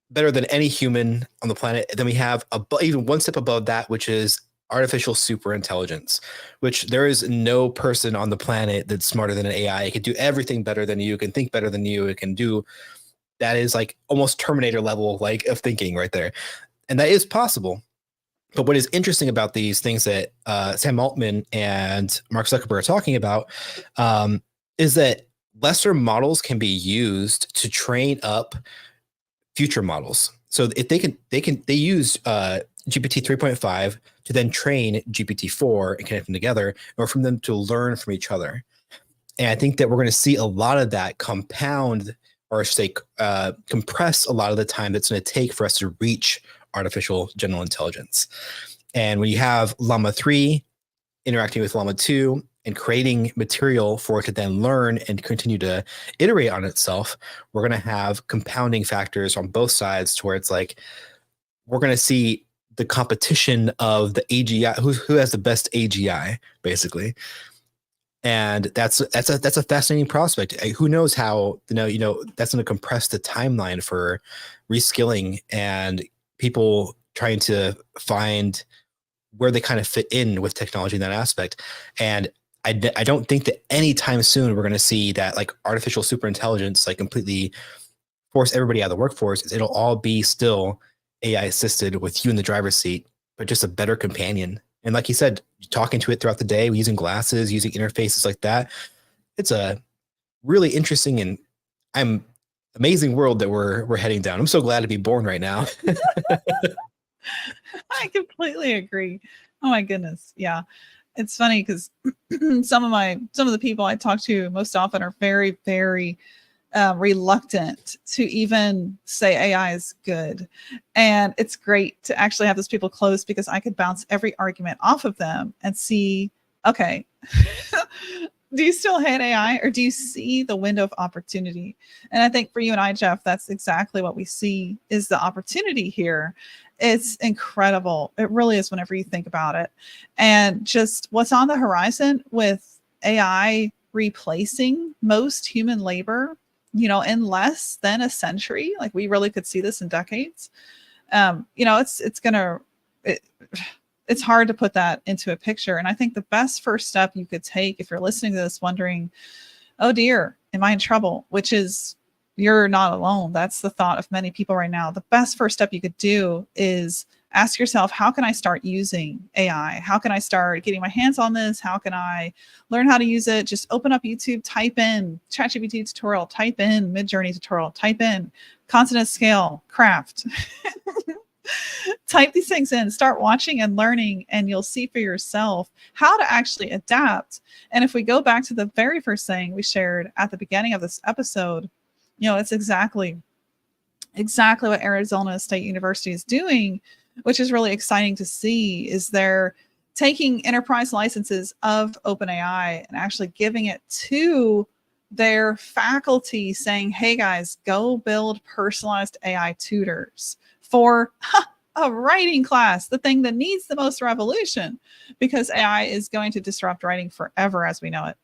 better than any human on the planet. And then we have even one step above that, which is artificial super intelligence, which there is no person on the planet that's smarter than an AI. It can do everything better than you, it can think better than you, it can do, that is like almost Terminator level like of thinking right there. And that is possible. But what is interesting about these things that Sam Altman and Mark Zuckerberg are talking about is that lesser models can be used to train up future models. So if they use GPT 3.5 to then train GPT 4 and connect them together, or from them to learn from each other. And I think that we're going to see a lot of that compound, or I should say compress a lot of the time that's going to take for us to reach artificial general intelligence. And when you have Llama 3 interacting with Llama 2 and creating material for it to then learn and continue to iterate on itself, we're going to have compounding factors on both sides to where it's like, we're going to see the competition of the AGI, who has the best AGI, basically. And that's a fascinating prospect. Who knows how, that's going to compress the timeline for reskilling and people trying to find where they kind of fit in with technology in that aspect. And I don't think that anytime soon we're going to see that like artificial super intelligence like completely force everybody out of the workforce. It'll all be still AI assisted with you in the driver's seat, but just a better companion. And like you said, talking to it throughout the day, using glasses, using interfaces like that. It's a really interesting and amazing world that we're heading down. I'm so glad to be born right now. I completely agree. Oh my goodness. Yeah. It's funny because some of the people I talk to most often are very, very reluctant to even say AI is good. And it's great to actually have those people close, because I could bounce every argument off of them and see, okay, do you still hate AI, or do you see the window of opportunity? And I think for you and I, Jeff, that's exactly what we see is the opportunity here. It's incredible. It really is whenever you think about it. And just what's on the horizon with AI replacing most human labor, in less than a century. Like, we really could see this in decades. It's hard to put that into a picture. And I think the best first step you could take, if you're listening to this wondering, oh dear, am I in trouble? Which is, you're not alone. That's the thought of many people right now. The best first step you could do is ask yourself, how can I start using AI? How can I start getting my hands on this? How can I learn how to use it? Just open up YouTube, type in ChatGPT tutorial, type in Midjourney tutorial, type in consonant scale, craft. Type these things in, start watching and learning, and you'll see for yourself how to actually adapt. And if we go back to the very first thing we shared at the beginning of this episode, it's exactly what Arizona State University is doing, which is really exciting to see, is they're taking enterprise licenses of OpenAI and actually giving it to their faculty, saying, hey guys, go build personalized AI tutors for a writing class, the thing that needs the most revolution, because AI is going to disrupt writing forever as we know it.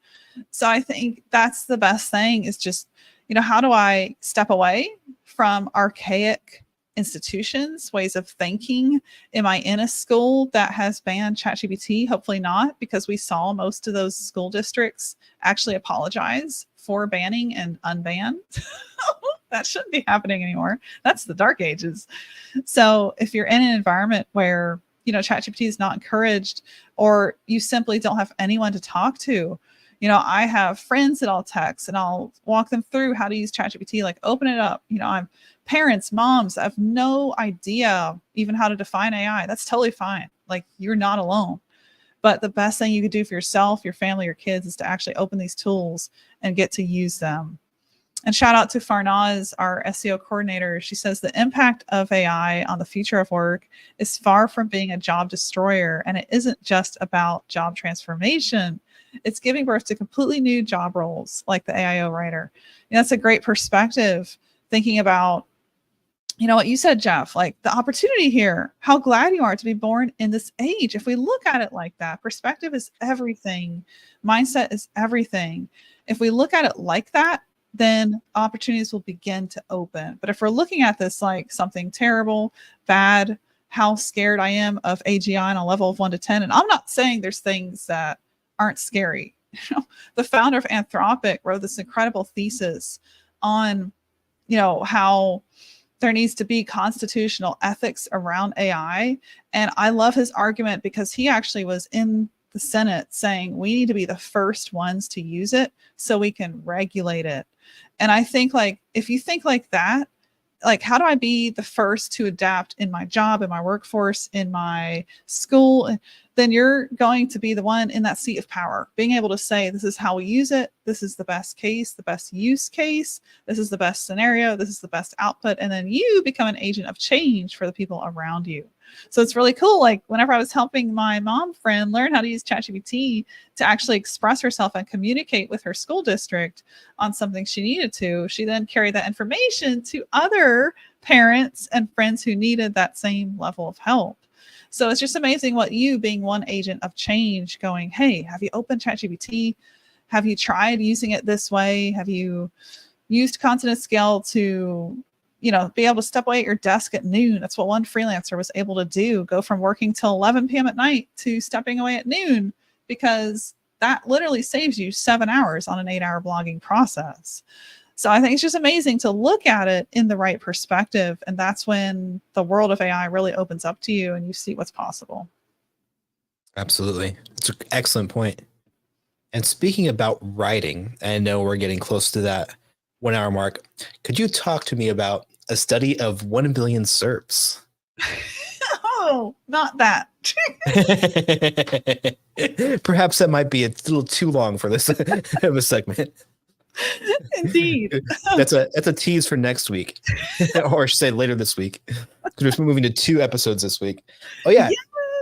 So I think that's the best thing, is just, how do I step away from archaic institutions, ways of thinking? Am I in a school that has banned ChatGPT? Hopefully not, because we saw most of those school districts actually apologize for banning and unban. That shouldn't be happening anymore. That's the dark ages. So if you're in an environment where, ChatGPT is not encouraged, or you simply don't have anyone to talk to, I have friends that I'll text and I'll walk them through how to use ChatGPT, like open it up. I'm parents, moms, I have no idea even how to define AI. That's totally fine. Like, you're not alone. But the best thing you could do for yourself, your family, your kids, is to actually open these tools and get to use them. And shout out to Farnaz, our SEO coordinator. She says the impact of AI on the future of work is far from being a job destroyer. And it isn't just about job transformation. It's giving birth to completely new job roles, like the AIO writer. That's a great perspective, thinking about, what you said, Jeff, like the opportunity here, how glad you are to be born in this age. If we look at it like that, perspective is everything. Mindset is everything. If we look at it like that, then opportunities will begin to open. But if we're looking at this like something terrible, bad, how scared I am of AGI on a level of 1 to 10, and I'm not saying there's things that aren't scary. The founder of Anthropic wrote this incredible thesis on, how there needs to be constitutional ethics around AI. And I love his argument, because he actually was in the Senate saying we need to be the first ones to use it so we can regulate it. And I think, like, if you think like that, like, how do I be the first to adapt in my job, in my workforce, in my school? Then you're going to be the one in that seat of power, being able to say, this is how we use it. This is the best case, the best use case. This is the best scenario. This is the best output. And then you become an agent of change for the people around you. So it's really cool. Like, whenever I was helping my mom friend learn how to use ChatGPT to actually express herself and communicate with her school district on something she needed to, she then carried that information to other parents and friends who needed that same level of help. So it's just amazing what you, being one agent of change, going, hey, have you opened ChatGPT? Have you tried using it this way? Have you used consonant scale to, be able to step away at your desk at noon? That's what one freelancer was able to do, go from working till 11 p.m. at night to stepping away at noon, because that literally saves you 7 hours on an 8-hour blogging process. So I think it's just amazing to look at it in the right perspective. And that's when the world of AI really opens up to you and you see what's possible. Absolutely. It's an excellent point. And speaking about writing, I know we're getting close to that 1 hour mark. Could you talk to me about a study of 1 billion SERPs? Oh, not that. Perhaps that might be a little too long for this of a segment. Indeed. That's a tease for next week, or I should say later this week. Because we're moving to 2 episodes this week. Oh yeah.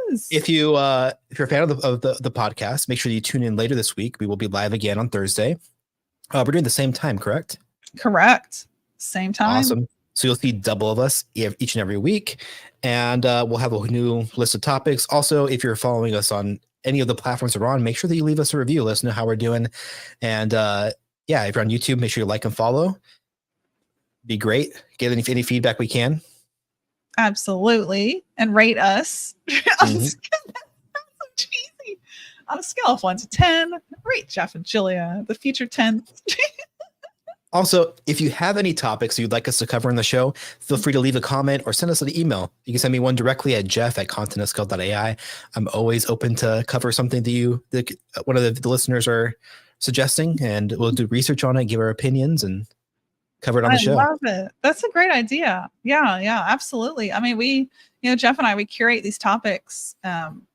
Yes. If you're a fan of the podcast, make sure you tune in later this week. We will be live again on Thursday. We're doing the same time, correct? Correct. Same time. Awesome. So you'll see double of us each and every week, and we'll have a new list of topics. Also, if you're following us on any of the platforms we're on, make sure that you leave us a review. Let us know how we're doing. And yeah, if you're on YouTube, make sure you like and follow. Be great. Get any feedback we can. Absolutely. And rate us. Mhm. That's so cheesy. On a scale of 1 to 10, rate Jeff and Julia, the future 10. Also, if you have any topics you'd like us to cover in the show, feel free to leave a comment or send us an email. You can send me one directly at jeff@contentatscale.ai. I'm always open to cover something that one of the listeners are suggesting, and we'll do research on it, give our opinions, and cover it on the show. I love it. That's a great idea. Yeah, absolutely. I mean, Jeff and I, we curate these topics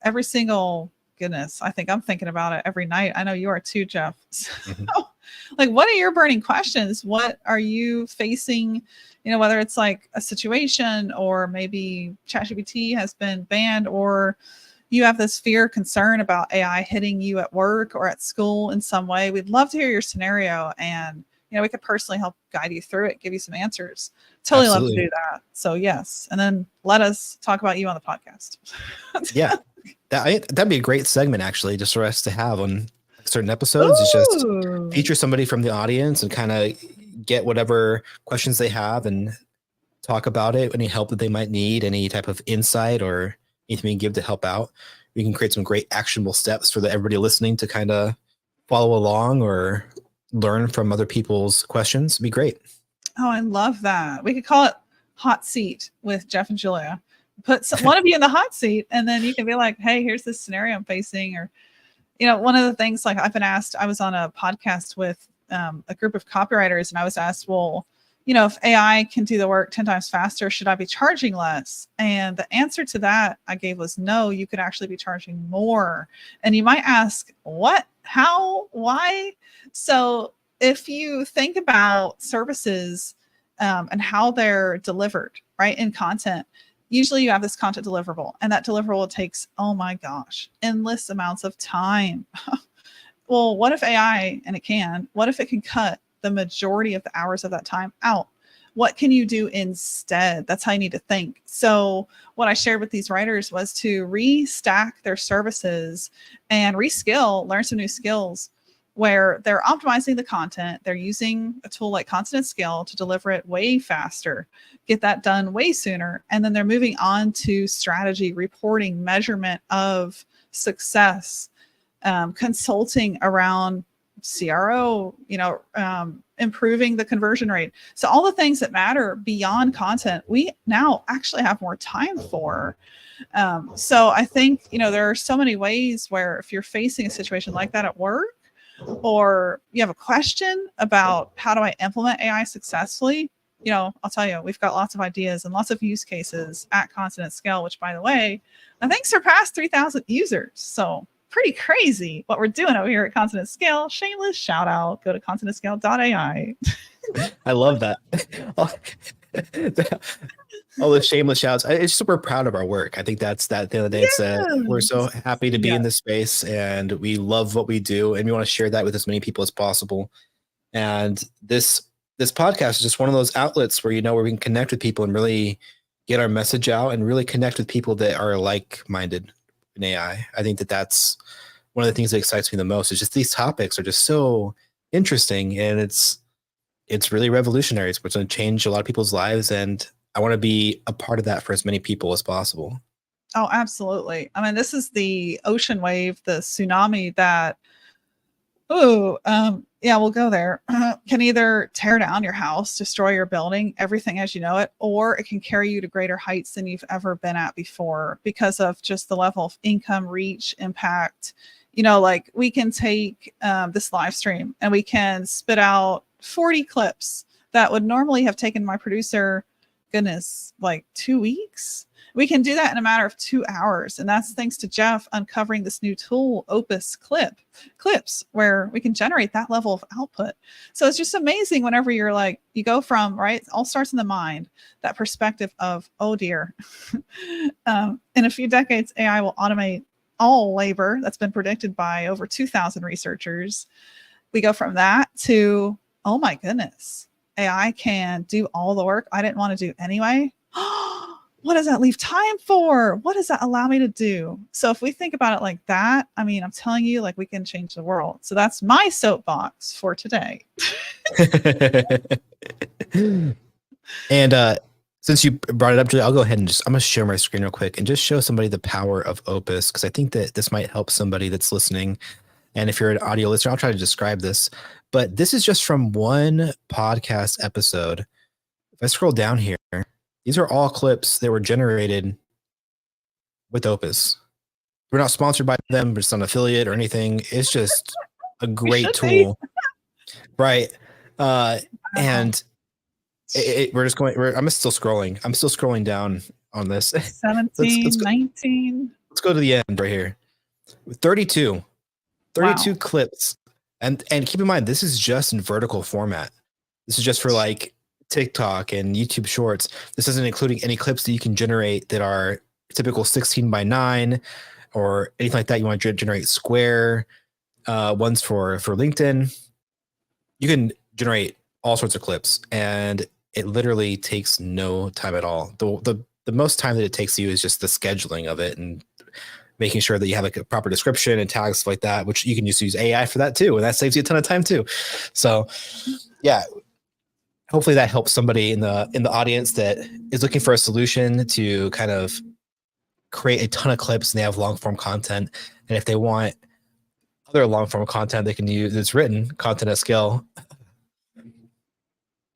every single, goodness, I think I'm thinking about it every night. I know you are too, Jeff. So, like, what are your burning questions? What are you facing? Whether it's like a situation, or maybe ChatGPT has been banned, or you have this fear, concern about AI hitting you at work or at school in some way. We'd love to hear your scenario, and we could personally help guide you through it, give you some answers. Totally Absolutely. love to do that. So yes, and then let us talk about you on the podcast. Yeah, that'd be a great segment, actually, just for us to have on certain episodes. Is just feature somebody from the audience and kind of get whatever questions they have and talk about it, any help that they might need, any type of insight or anything we can give to help out. We can create some great actionable steps for everybody listening to kind of follow along or learn from other people's questions. It'd be great. Oh, I love that. We could call it Hot Seat with Jeff and Julia. Put one of you in the hot seat, and then you can be like, hey, here's this scenario I'm facing. Or, one of the things, like, I've been asked, I was on a podcast with a group of copywriters, and I was asked, well, if AI can do the work 10 times faster, should I be charging less? And the answer to that I gave was no, you could actually be charging more. And you might ask, what, how, why? So if you think about services and how they're delivered, right, in content, usually you have this content deliverable, and that deliverable takes, oh my gosh, endless amounts of time. Well, what if AI, and what if it can cut the majority of the hours of that time out? What can you do instead? That's how you need to think. So what I shared with these writers was to restack their services and reskill, learn some new skills where they're optimizing the content. They're using a tool like Content at Scale to deliver it way faster, get that done way sooner. And then they're moving on to strategy, reporting, measurement of success, consulting around CRO, improving the conversion rate. So all the things that matter beyond content, we now actually have more time for. So I think, there are so many ways where if you're facing a situation like that at work, or you have a question about how do I implement AI successfully, I'll tell you, we've got lots of ideas and lots of use cases at Content at Scale, which, by the way, I think surpassed 3,000 users. So pretty crazy what we're doing over here at Content at Scale. Shameless shout out. Go to contentatscale.ai. I love that. All the shameless shouts. It's super proud of our work. I think that's that. The other day, we're so happy to be in this space, and we love what we do, and we want to share that with as many people as possible. And this podcast is just one of those outlets where where we can connect with people and really get our message out, and really connect with people that are like-minded in AI. I think that's one of the things that excites me the most. Is just these topics are just so interesting, and it's really revolutionary. It's going to change a lot of people's lives, and I want to be a part of that for as many people as possible. Oh, absolutely. I mean, this is the ocean wave, the tsunami that, we'll go there, can either tear down your house, destroy your building, everything as you know it, or it can carry you to greater heights than you've ever been at before because of just the level of income, reach, impact. Like, we can take this live stream and we can spit out 40 clips that would normally have taken my producer, goodness, like 2 weeks. We can do that in a matter of 2 hours. And that's thanks to Jeff uncovering this new tool, Opus Clips, where we can generate that level of output. So it's just amazing whenever you're like, you go from, right, it all starts in the mind, that perspective of, oh dear, in a few decades, AI will automate all labor. That's been predicted by over 2,000 researchers. We go from that to, oh my goodness, AI can do all the work I didn't want to do anyway. What does that leave time for? What does that allow me to do? So if we think about it like that, I mean, I'm telling you, like, we can change the world. So that's my soapbox for today. And since you brought it up, Julie, I'll go ahead and I'm going to share my screen real quick and just show somebody the power of Opus, because I think that this might help somebody that's listening. And if you're an audio listener, I'll try to describe this. But this is just from one podcast episode. If I scroll down here, these are all clips that were generated with Opus. We're not sponsored by them. We're just an affiliate or anything. It's just a great tool. Right. And we're just going, I'm still scrolling. I'm still scrolling down on this. 17, let's 19. Let's go to the end right here. 32 wow. Clips. And keep in mind, this is just in vertical format. This is just for like TikTok and YouTube Shorts. This isn't including any clips that you can generate that are typical 16:9 or anything like that. You want to generate square ones for LinkedIn. You can generate all sorts of clips, and it literally takes no time at all. The most time that it takes you is just the scheduling of it and making sure that you have like a proper description and tags, stuff like that, which you can just use AI for that too. And that saves you a ton of time too. So yeah, hopefully that helps somebody in the audience that is looking for a solution to kind of create a ton of clips, and they have long form content. And if they want other long form content, they can use, it's written content at scale.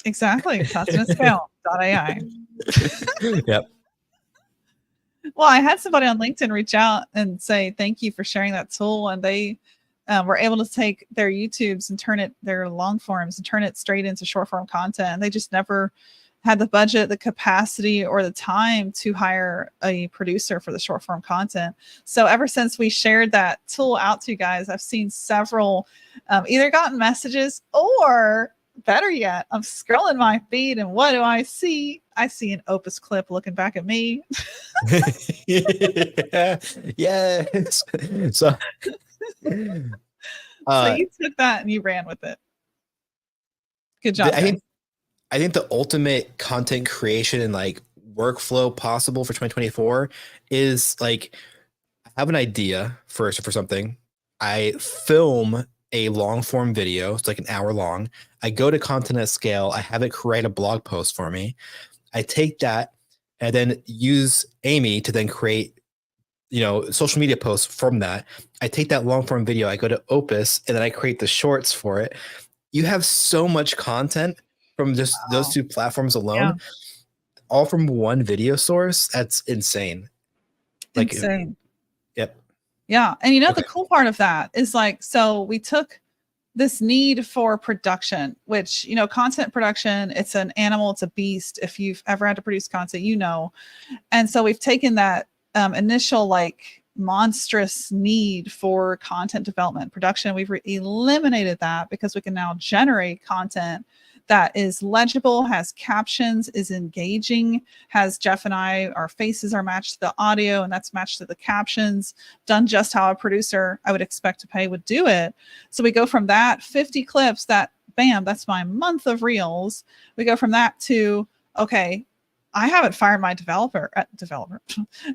Exactly. Content at scale.ai. Yep. Well, I had somebody on LinkedIn reach out and say, thank you for sharing that tool. And they were able to take their YouTubes and their long forms and turn it straight into short form content. And they just never had the budget, the capacity, or the time to hire a producer for the short form content. So ever since we shared that tool out to you guys, I've seen several either gotten messages, or better yet, I'm scrolling my feed and what do I see? I see an Opus clip looking back at me. Yes. So you took that and you ran with it. Good job. I think the ultimate content creation and like workflow possible for 2024 is like, I have an idea for something. I film a long form video. It's like an hour long. I go to Content at Scale. I have it create a blog post for me. I take that and then use Amy to then create, social media posts from that. I take that long form video. I go to Opus and then I create the shorts for it. You have so much content from just those two platforms alone, all from one video source. That's insane. Like, insane. Yep. Yeah. And the cool part of that is like, so we took this need for production, which, content production, it's an animal, it's a beast. If you've ever had to produce content, And so we've taken that initial like monstrous need for content development production. We've eliminated that because we can now generate content that is legible, has captions, is engaging, has Jeff and I, our faces are matched to the audio, and that's matched to the captions, done just how a producer I would expect to pay would do it. So we go from that 50 clips, that bam, that's my month of reels. We go from that to, okay, I haven't fired my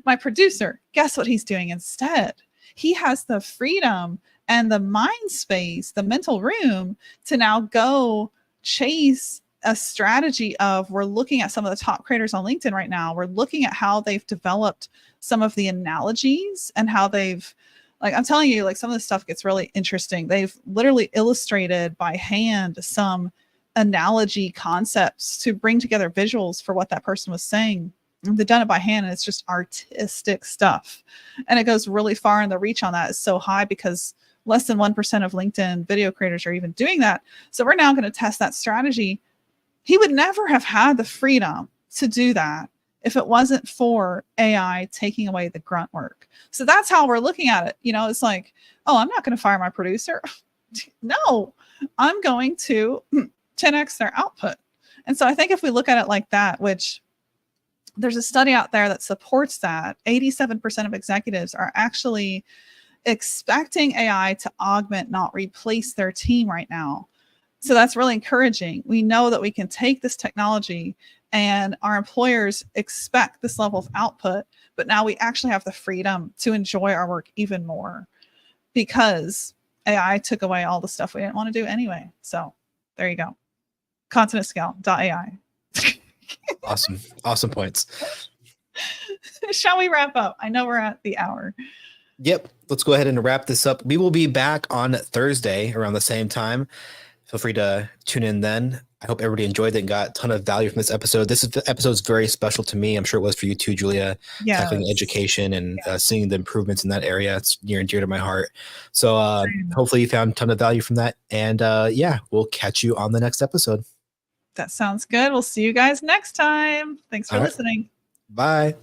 my producer. Guess what he's doing instead? He has the freedom and the mind space, the mental room to now go chase a strategy of, we're looking at some of the top creators on LinkedIn right now. We're looking at how they've developed some of the analogies and how they've, like, I'm telling you, like, some of this stuff gets really interesting. They've literally illustrated by hand some analogy concepts to bring together visuals for what that person was saying. And they've done it by hand, and it's just artistic stuff. And it goes really far, and the reach on that is so high because less than 1% of LinkedIn video creators are even doing that. So we're now going to test that strategy. He would never have had the freedom to do that if it wasn't for AI taking away the grunt work. So that's how we're looking at it. It's like, oh, I'm not going to fire my producer. No, I'm going to 10x their output. And so I think if we look at it like that, which there's a study out there that supports that, 87% of executives are actually expecting AI to augment, not replace their team right now. So that's really encouraging. We know that we can take this technology and our employers expect this level of output, but now we actually have the freedom to enjoy our work even more because AI took away all the stuff we didn't want to do anyway. So there you go. ContinentScale.ai. Awesome points. Shall we wrap up? I know we're at the hour. Yep. Let's go ahead and wrap this up. We will be back on Thursday around the same time. Feel free to tune in then. I hope everybody enjoyed it and got a ton of value from this episode. This episode is very special to me. I'm sure it was for you too, Julia. Yes. Tackling education and seeing the improvements in that area. It's near and dear to my heart. So hopefully you found a ton of value from that. And we'll catch you on the next episode. That sounds good. We'll see you guys next time. Thanks for listening. Bye.